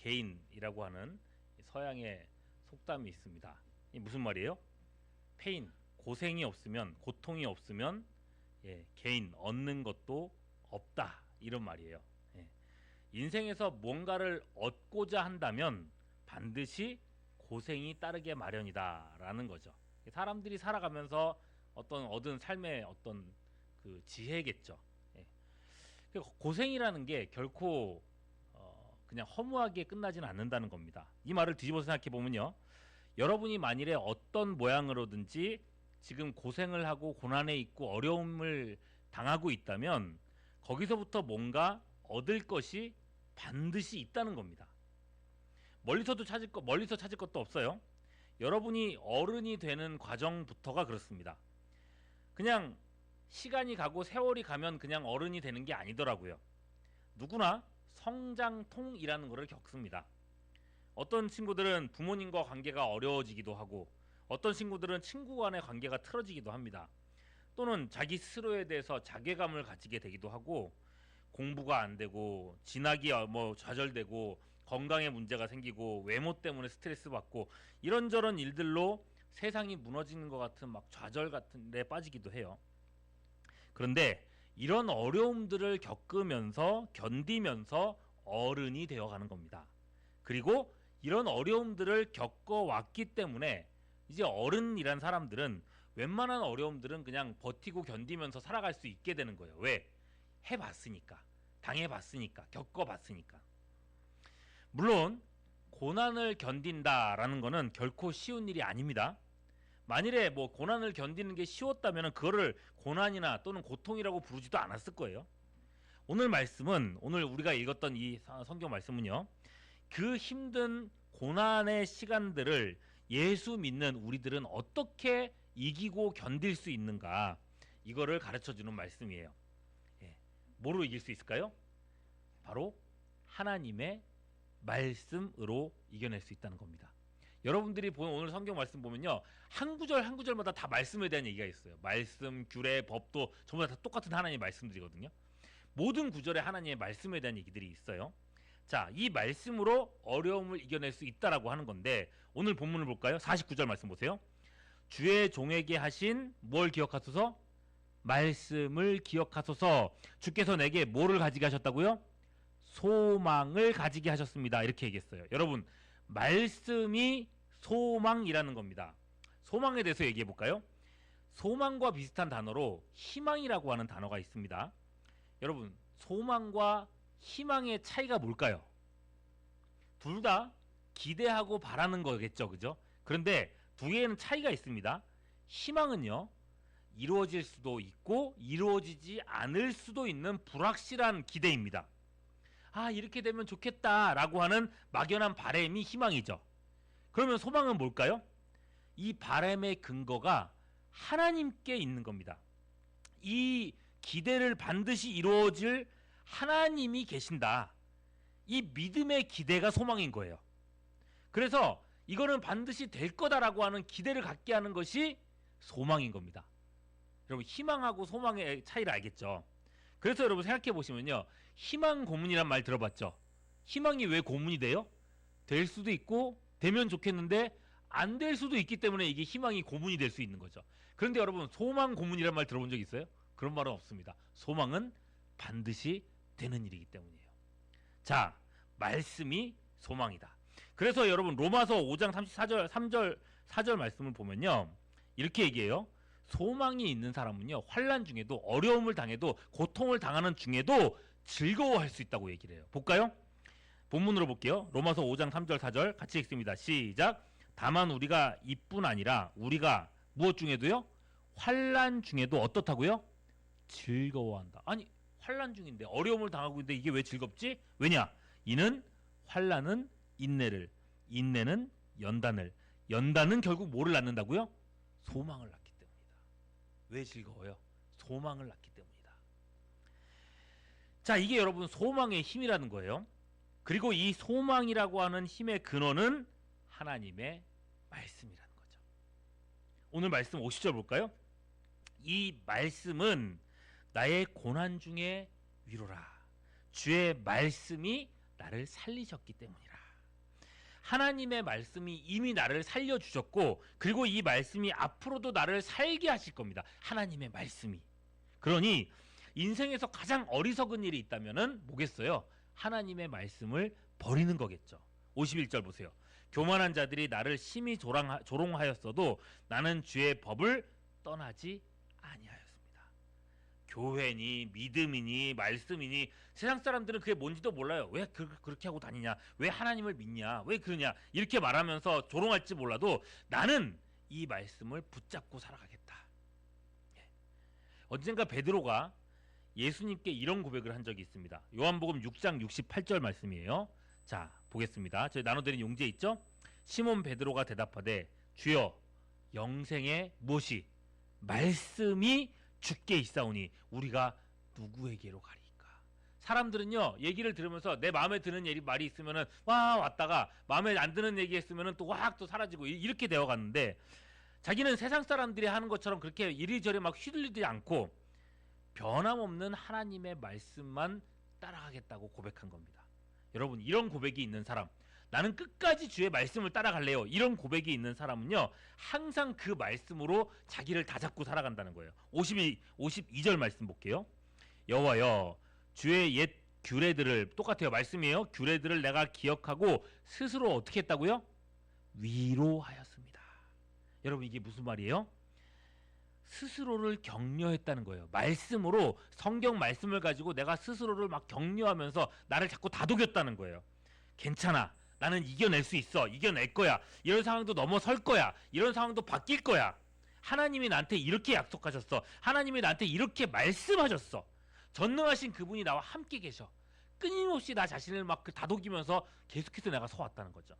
게인이라고 하는 서양의 속담이 있습니다. 이 무슨 말이에요? 페인, 고생이 없으면, 고통이 없으면 게인, 얻는 것도 없다, 이런 말이에요. 인생에서 뭔가를 얻고자 한다면 반드시 고생이 따르게 마련이다 라는 거죠. 사람들이 살아가면서 어떤 얻은 삶의 어떤 그 지혜겠죠. 고생이라는 게 결코 그냥 허무하게 끝나지는 않는다는 겁니다. 이 말을 뒤집어서 생각해 보면요, 여러분이 만일에 어떤 모양으로든지 지금 고생을 하고 고난에 있고 어려움을 당하고 있다면 거기서부터 뭔가 얻을 것이 반드시 있다는 겁니다. 멀리서 찾을 것도 없어요. 여러분이 어른이 되는 과정부터가 그렇습니다. 그냥 시간이 가고 세월이 가면 그냥 어른이 되는 게 아니더라고요. 누구나 성장통이라는 것을 겪습니다. 어떤 친구들은 부모님과 관계가 어려워지기도 하고, 어떤 친구들은 친구 간의 관계가 틀어지기도 합니다. 또는 자기 스스로에 대해서 자괴감을 가지게 되기도 하고, 공부가 안 되고, 진학이 좌절되고, 건강에 문제가 생기고, 외모 때문에 스트레스 받고, 이런저런 일들로 세상이 무너지는 것 같은 막 좌절 같은 데 빠지기도 해요. 그런데 이런 어려움들을 겪으면서 견디면서 어른이 되어가는 겁니다. 그리고 이런 어려움들을 겪어왔기 때문에 이제 어른이란 사람들은 웬만한 어려움들은 그냥 버티고 견디면서 살아갈 수 있게 되는 거예요. 왜? 해봤으니까, 당해봤으니까, 겪어봤으니까. 물론 고난을 견딘다라는 거는 결코 쉬운 일이 아닙니다. 만일에 고난을 견디는 게 쉬웠다면 그거를 고난이나 또는 고통이라고 부르지도 않았을 거예요. 오늘 말씀은, 오늘 우리가 읽었던 이 성경 말씀은요, 그 힘든 고난의 시간들을 예수 믿는 우리들은 어떻게 이기고 견딜 수 있는가, 이거를 가르쳐주는 말씀이에요. 뭐로 이길 수 있을까요? 바로 하나님의 말씀으로 이겨낼 수 있다는 겁니다. 여러분들이 보는 오늘 성경 말씀 보면요, 한 구절 한 구절마다 다 말씀에 대한 얘기가 있어요. 말씀, 규례, 법도 전부 다 똑같은 하나님의 말씀들이거든요. 모든 구절에 하나님의 말씀에 대한 얘기들이 있어요. 자, 이 말씀으로 어려움을 이겨낼 수 있다라고 하는 건데, 오늘 본문을 볼까요? 49절 말씀 보세요. 주의 종에게 하신 뭘 기억하소서? 말씀을 기억하소서. 주께서 내게 뭐를 가지게 하셨다고요? 소망을 가지게 하셨습니다. 이렇게 얘기했어요. 여러분, 말씀이 소망이라는 겁니다. 소망에 대해서 얘기해 볼까요? 소망과 비슷한 단어로 희망이라고 하는 단어가 있습니다. 여러분, 소망과 희망의 차이가 뭘까요? 둘 다 기대하고 바라는 거겠죠, 그죠? 그런데 두 개에는 차이가 있습니다. 희망은요, 이루어질 수도 있고 이루어지지 않을 수도 있는 불확실한 기대입니다. 아, 이렇게 되면 좋겠다라고 하는 막연한 바람이 희망이죠. 그러면 소망은 뭘까요? 이 바람의 근거가 하나님께 있는 겁니다. 이 기대를 반드시 이루어질 하나님이 계신다. 이 믿음의 기대가 소망인 거예요. 그래서 이거는 반드시 될 거다라고 하는 기대를 갖게 하는 것이 소망인 겁니다. 여러분, 희망하고 소망의 차이를 알겠죠? 그래서 여러분 생각해 보시면요, 희망 고문이란 말 들어봤죠? 희망이 왜 고문이 돼요? 될 수도 있고 되면 좋겠는데 안 될 수도 있기 때문에 이게 희망이 고문이 될 수 있는 거죠. 그런데 여러분, 소망 고문이란 말 들어본 적 있어요? 그런 말은 없습니다. 소망은 반드시 되는 일이기 때문이에요. 자, 말씀이 소망이다. 그래서 여러분, 로마서 5장 4절 말씀을 보면요, 이렇게 얘기해요. 소망이 있는 사람은요, 환난 중에도, 어려움을 당해도, 고통을 당하는 중에도 즐거워할 수 있다고 얘기를 해요. 볼까요? 본문으로 볼게요. 로마서 5장 3절 4절 같이 읽습니다. 시작. 다만 우리가 이뿐 아니라 우리가 무엇 중에도요, 환난 중에도 어떻다고요? 즐거워한다. 아니, 환난 중인데, 어려움을 당하고 있는데 이게 왜 즐겁지? 왜냐? 이는 환난은 인내를, 인내는 연단을, 연단은 결국 뭐를 낳는다고요? 소망을 낳기 때문이다. 왜 즐거워요? 소망을 낳기 때문이다. 자, 이게 여러분 소망의 힘이라는 거예요. 그리고 이 소망이라고 하는 힘의 근원은 하나님의 말씀이라는 거죠. 오늘 말씀 50절 볼까요? 이 말씀은 나의 고난 중에 위로라. 주의 말씀이 나를 살리셨기 때문이라. 하나님의 말씀이 이미 나를 살려주셨고, 그리고 이 말씀이 앞으로도 나를 살게 하실 겁니다. 하나님의 말씀이. 그러니 인생에서 가장 어리석은 일이 있다면은 뭐겠어요? 하나님의 말씀을 버리는 거겠죠. 51절 보세요. 교만한 자들이 나를 심히 조롱하였어도 나는 주의 법을 떠나지 아니하였습니다. 교회니 믿음이니 말씀이니 세상 사람들은 그게 뭔지도 몰라요. 왜 그렇게 하고 다니냐, 왜 하나님을 믿냐, 왜 그러냐 이렇게 말하면서 조롱할지 몰라도 나는 이 말씀을 붙잡고 살아가겠다. 언젠가 베드로가 예수님께 이런 고백을 한 적이 있습니다. 요한복음 6장 68절 말씀이에요. 자, 보겠습니다. 저희 나눠드린 용지에 있죠? 시몬 베드로가 대답하되 주여 영생의 무엇이 말씀이 주께 있사오니 우리가 누구에게로 가리까? 사람들은요, 얘기를 들으면서 내 마음에 드는 말이 있으면은 와 왔다가 마음에 안 드는 얘기 했으면은 또 확 또 사라지고 이렇게 되어 갔는데, 자기는 세상 사람들이 하는 것처럼 그렇게 이리저리 막 휘둘리지 않고 변함없는 하나님의 말씀만 따라가겠다고 고백한 겁니다. 여러분, 이런 고백이 있는 사람, 나는 끝까지 주의 말씀을 따라갈래요, 이런 고백이 있는 사람은요, 항상 그 말씀으로 자기를 다잡고 살아간다는 거예요. 52절 말씀 볼게요. 여호와여 주의 옛 규례들을, 똑같아요, 말씀이에요. 규례들을 내가 기억하고 스스로 어떻게 했다고요? 위로하였습니다. 여러분, 이게 무슨 말이에요? 스스로를 격려했다는 거예요. 말씀으로, 성경 말씀을 가지고 내가 스스로를 막 격려하면서 나를 자꾸 다독였다는 거예요. 괜찮아, 나는 이겨낼 수 있어, 이겨낼 거야, 이런 상황도 넘어설 거야, 이런 상황도 바뀔 거야. 하나님이 나한테 이렇게 약속하셨어, 하나님이 나한테 이렇게 말씀하셨어. 전능하신 그분이 나와 함께 계셔. 끊임없이 나 자신을 막 다독이면서 계속해서 내가 서왔다는 거죠.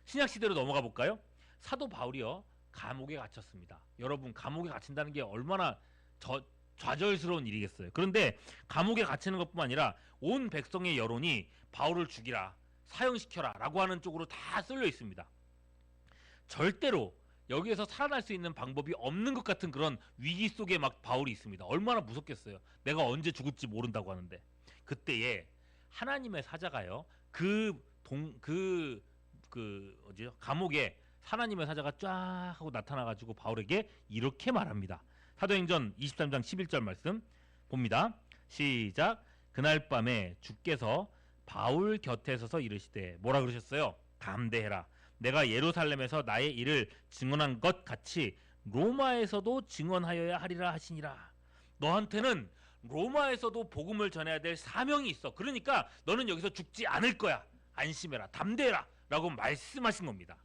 신약시대로 넘어가 볼까요? 사도 바울이요, 감옥에 갇혔습니다. 여러분, 감옥에 갇힌다는 게 얼마나 좌절스러운 일이겠어요. 그런데 감옥에 갇히는 것뿐만 아니라 온 백성의 여론이 바울을 죽이라, 사형시켜라 라고 하는 쪽으로 다 쏠려 있습니다. 절대로 여기에서 살아날 수 있는 방법이 없는 것 같은 그런 위기 속에 막 바울이 있습니다. 얼마나 무섭겠어요. 내가 언제 죽을지 모른다고 하는데, 그때에 하나님의 사자가요, 감옥에 하나님의 사자가 쫙 하고 나타나가지고 바울에게 이렇게 말합니다. 사도행전 23장 11절 말씀 봅니다. 시작. 그날 밤에 주께서 바울 곁에 서서 이르시되, 뭐라 그러셨어요? 담대해라. 내가 예루살렘에서 나의 일을 증언한 것 같이 로마에서도 증언하여야 하리라 하시니라. 너한테는 로마에서도 복음을 전해야 될 사명이 있어. 그러니까 너는 여기서 죽지 않을 거야. 안심해라, 담대해라 라고 말씀하신 겁니다.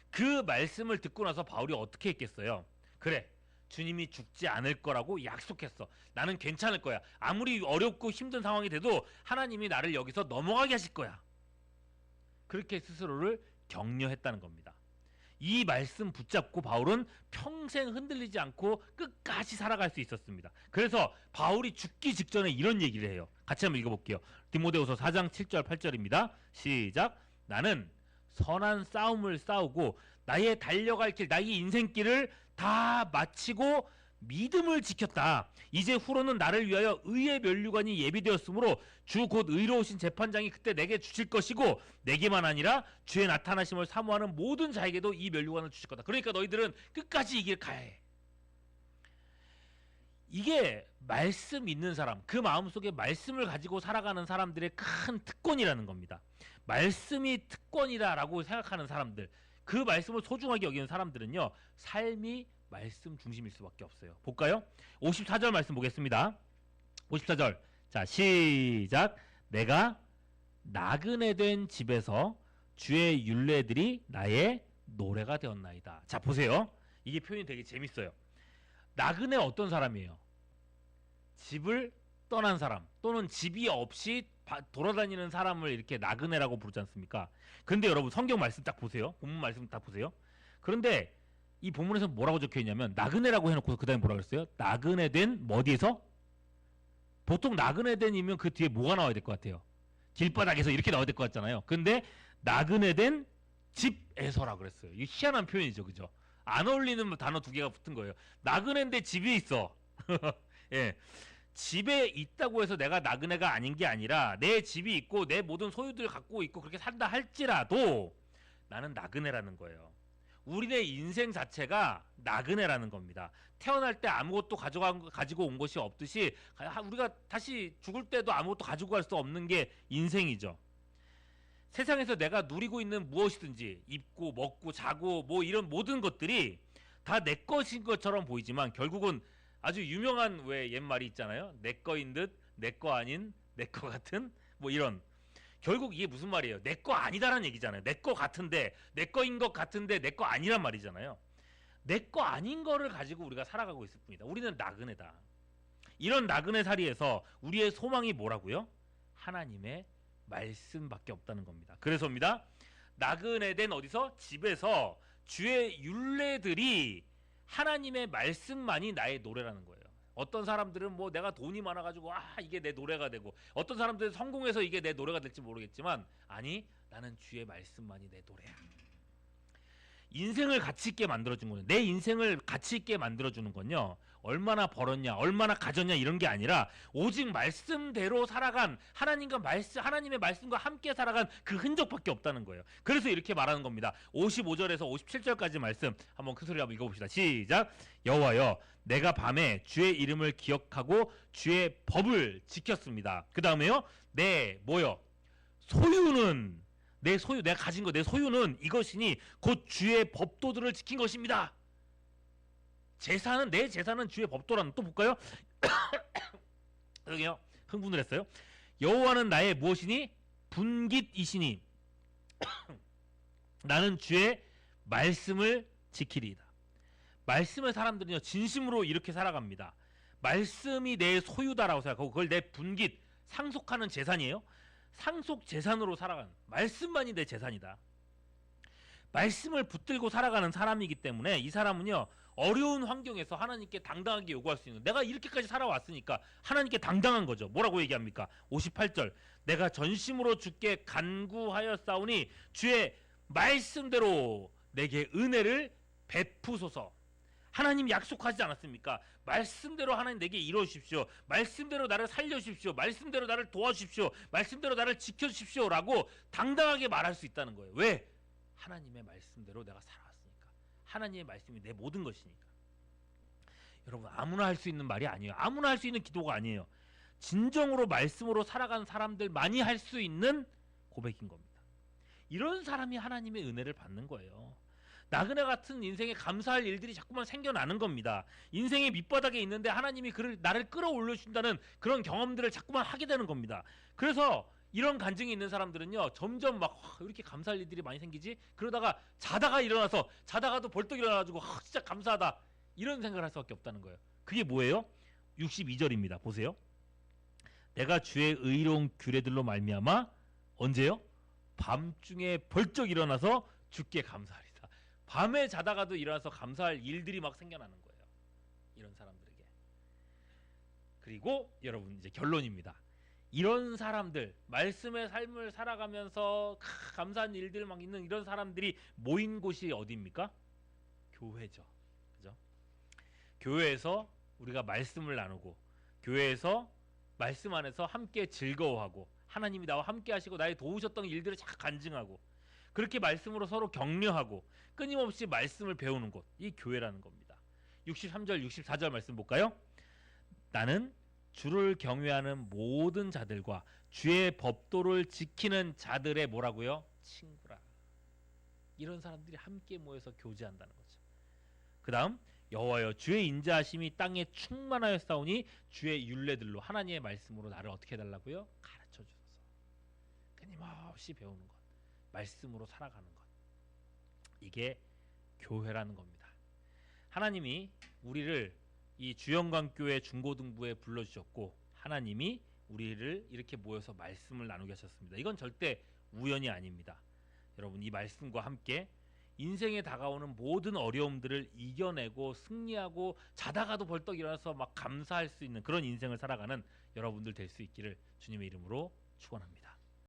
그 말씀을 듣고 나서 바울이 어떻게 했겠어요? 그래, 주님이 죽지 않을 거라고 약속했어. 나는 괜찮을 거야. 아무리 어렵고 힘든 상황이 돼도 하나님이 나를 여기서 넘어가게 하실 거야. 그렇게 스스로를 격려했다는 겁니다. 이 말씀 붙잡고 바울은 평생 흔들리지 않고 끝까지 살아갈 수 있었습니다. 그래서 바울이 죽기 직전에 이런 얘기를 해요. 같이 한번 읽어볼게요. 디모데후서 4장 7절 8절입니다. 시작. 나는 선한 싸움을 싸우고 나의 달려갈 길, 나의 인생길을 다 마치고 믿음을 지켰다. 이제 후로는 나를 위하여 의의 면류관이 예비되었으므로 주 곧 의로우신 재판장이 그때 내게 주실 것이고, 내게만 아니라 주의 나타나심을 사모하는 모든 자에게도 이 면류관을 주실 거다. 그러니까 너희들은 끝까지 이 길 가야 해. 이게 말씀 있는 사람, 그 마음속에 말씀을 가지고 살아가는 사람들의 큰 특권이라는 겁니다. 말씀이 특권이다라고 생각하는 사람들, 그 말씀을 소중하게 여기는 사람들은요, 삶이 말씀 중심일 수밖에 없어요. 볼까요? 54절 말씀 보겠습니다. 54절. 자, 시작. 내가 나그네 된 집에서 주의 율례들이 나의 노래가 되었나이다. 자, 보세요. 이게 표현이 되게 재밌어요. 나그네 어떤 사람이에요? 집을 떠난 사람, 또는 집이 없이 돌아다니는 사람을 이렇게 나그네라고 부르지 않습니까? 그런데 여러분, 성경 말씀 딱 보세요. 본문 말씀 딱 보세요. 그런데 이 본문에서 뭐라고 적혀 있냐면, 나그네라고 해놓고 그 다음에 뭐라고 했어요? 나그네 된 어디에서? 보통 나그네 된이면 그 뒤에 뭐가 나와야 될 것 같아요? 길바닥에서 이렇게 나와야 될 것 같잖아요. 근데 나그네 된 집에서라 그랬어요. 이게 희한한 표현이죠, 그죠? 안 어울리는 단어 두 개가 붙은 거예요. 나그네인데 집에 있어. 예. 집에 있다고 해서 내가 나그네가 아닌 게 아니라, 내 집이 있고 내 모든 소유들을 갖고 있고 그렇게 산다 할지라도 나는 나그네라는 거예요. 우리의 인생 자체가 나그네라는 겁니다. 태어날 때 아무것도 가지고 온 것이 없듯이 우리가 다시 죽을 때도 아무것도 가지고 갈 수 없는 게 인생이죠. 세상에서 내가 누리고 있는 무엇이든지 입고 먹고 자고 뭐 이런 모든 것들이 다 내 것인 것처럼 보이지만 결국은 아주 유명한 왜 옛말이 있잖아요. 내 거인 듯 내 거 아닌 내 거 같은 뭐 이런. 결국 이게 무슨 말이에요? 내 거 아니다라는 얘기잖아요. 내 거 같은데 내 거인 것 같은데 내 거 아니란 말이잖아요. 내 거 아닌 거를 가지고 우리가 살아가고 있을 뿐이다. 우리는 나그네다. 이런 나그네 살이에서 우리의 소망이 뭐라고요? 하나님의 말씀밖에 없다는 겁니다. 그래서입니다. 나그네 된 어디서? 집에서 주의 율례들이 하나님의 말씀만이 나의 노래라는 거예요. 어떤 사람들은 뭐 내가 돈이 많아가지고 이게 내 노래가 되고, 어떤 사람들은 성공해서 이게 내 노래가 될지 모르겠지만, 아니 나는 주의 말씀만이 내 노래야. 인생을 가치 있게 만들어준 거예요. 내 인생을 가치 있게 만들어주는 건요, 얼마나 벌었냐 얼마나 가졌냐 이런 게 아니라 오직 말씀대로 살아간 하나님의 말씀과 함께 살아간 그 흔적밖에 없다는 거예요. 그래서 이렇게 말하는 겁니다. 55절에서 57절까지 말씀 한번 큰 소리로 한번 읽어봅시다. 시작. 여호와여, 내가 밤에 주의 이름을 기억하고 주의 법을 지켰습니다. 그 다음에요, 내 소유는 내가 가진 거, 내 소유는 이것이니 곧 주의 법도들을 지킨 것입니다. 내 재산은 주의 법도라는. 또 볼까요? 여기요, 흥분을 했어요. 여호와는 나의 무엇이니? 분깃이시니 나는 주의 말씀을 지키리이다. 말씀의 사람들은요, 진심으로 이렇게 살아갑니다. 말씀이 내 소유다라고 생각하고 그걸 내 분깃, 상속하는 재산이에요. 상속 재산으로 살아가는, 말씀만이 내 재산이다. 말씀을 붙들고 살아가는 사람이기 때문에 이 사람은요, 어려운 환경에서 하나님께 당당하게 요구할 수 있는, 내가 이렇게까지 살아왔으니까 하나님께 당당한 거죠. 뭐라고 얘기합니까? 58절. 내가 전심으로 주께 간구하였사오니 주의 말씀대로 내게 은혜를 베푸소서. 하나님 약속하지 않았습니까? 말씀대로 하나님 내게 이루어주십시오. 말씀대로 나를 살려주십시오. 말씀대로 나를 도와주십시오. 말씀대로 나를 지켜주십시오 라고 당당하게 말할 수 있다는 거예요. 왜? 하나님의 말씀대로 내가 살아왔으니까. 하나님의 말씀이 내 모든 것이니까. 여러분, 아무나 할 수 있는 말이 아니에요. 아무나 할 수 있는 기도가 아니에요. 진정으로 말씀으로 살아간 사람들만이 할 수 있는 고백인 겁니다. 이런 사람이 하나님의 은혜를 받는 거예요. 나그네 같은 인생에 감사할 일들이 자꾸만 생겨나는 겁니다. 인생의 밑바닥에 있는데 하나님이 나를 끌어올려준다는 그런 경험들을 자꾸만 하게 되는 겁니다. 그래서 이런 간증이 있는 사람들은요, 점점 막 이렇게 감사할 일들이 많이 생기지? 그러다가 자다가도 벌떡 일어나가지고 진짜 감사하다 이런 생각을 할 수밖에 없다는 거예요. 그게 뭐예요? 62절입니다. 보세요. 내가 주의 의로운 규례들로 말미암아 언제요? 밤중에 벌쩍 일어나서 주께 감사하리다. 밤에 자다가도 일어나서 감사할 일들이 막 생겨나는 거예요. 이런 사람들에게. 그리고 여러분, 이제 결론입니다. 이런 사람들, 말씀의 삶을 살아가면서 감사한 일들 막 있는 이런 사람들이 모인 곳이 어디입니까? 교회죠. 그죠? 교회에서 우리가 말씀을 나누고, 교회에서 말씀 안에서 함께 즐거워하고, 하나님이 나와 함께 하시고 나의 도우셨던 일들을 잘 간증하고, 그렇게 말씀으로 서로 격려하고 끊임없이 말씀을 배우는 곳, 이 교회라는 겁니다. 63절 64절 말씀 볼까요? 나는 주를 경외하는 모든 자들과 주의 법도를 지키는 자들의 뭐라고요? 친구라. 이런 사람들이 함께 모여서 교제한다는 거죠. 그 다음, 여호와여, 주의 인자하심이 땅에 충만하였사오니 주의 율례들로, 하나님의 말씀으로 나를 어떻게 해달라고요? 가르쳐 주소서. 끊임없이 배우는 것, 말씀으로 살아가는 것, 이게 교회라는 겁니다. 하나님이 우리를 이 주영광교회 중고등부에 불러주셨고, 하나님이 우리를 이렇게 모여서 말씀을 나누게 하셨습니다. 이건 절대 우연이 아닙니다. 여러분, 이 말씀과 함께 인생에 다가오는 모든 어려움들을 이겨내고 승리하고 자다가도 벌떡 일어나서 막 감사할 수 있는 그런 인생을 살아가는 여러분들 될 수 있기를 주님의 이름으로 축원합니다.